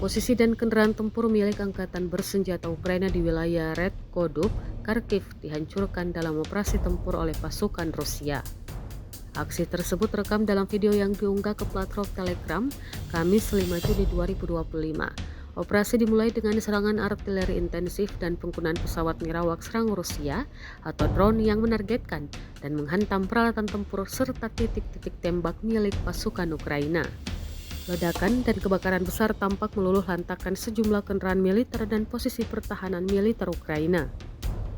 Posisi dan kendaraan tempur milik Angkatan Bersenjata Ukraina di wilayah Red Kodub, Kharkiv dihancurkan dalam operasi tempur oleh pasukan Rusia. Aksi tersebut rekam dalam video yang diunggah ke platform Telegram Kamis 5 Juni 2025. Operasi dimulai dengan serangan artileri intensif dan penggunaan pesawat nirawak serang Rusia atau drone yang menargetkan dan menghantam peralatan tempur serta titik-titik tembak milik pasukan Ukraina. Ledakan dan kebakaran besar tampak meluluh lantakkan sejumlah kendaraan militer dan posisi pertahanan militer Ukraina.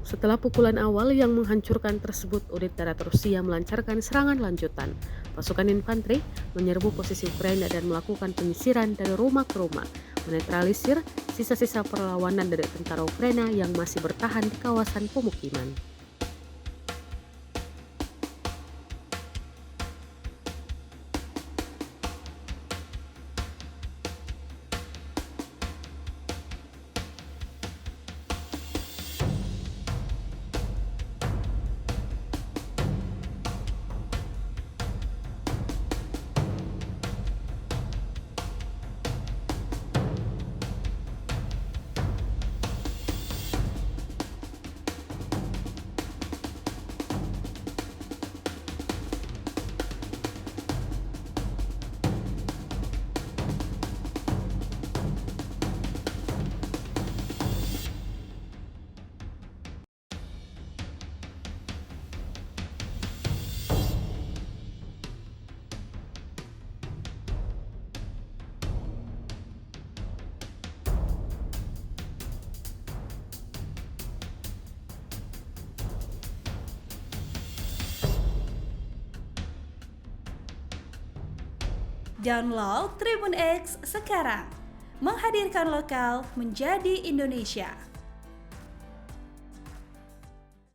Setelah pukulan awal yang menghancurkan tersebut, unit darat Rusia melancarkan serangan lanjutan. Pasukan infanteri menyerbu posisi Ukraina dan melakukan penyisiran dari rumah ke rumah, menetralisir sisa-sisa perlawanan dari tentara Ukraina yang masih bertahan di kawasan pemukiman. Download Tribun X sekarang, menghadirkan lokal menjadi Indonesia.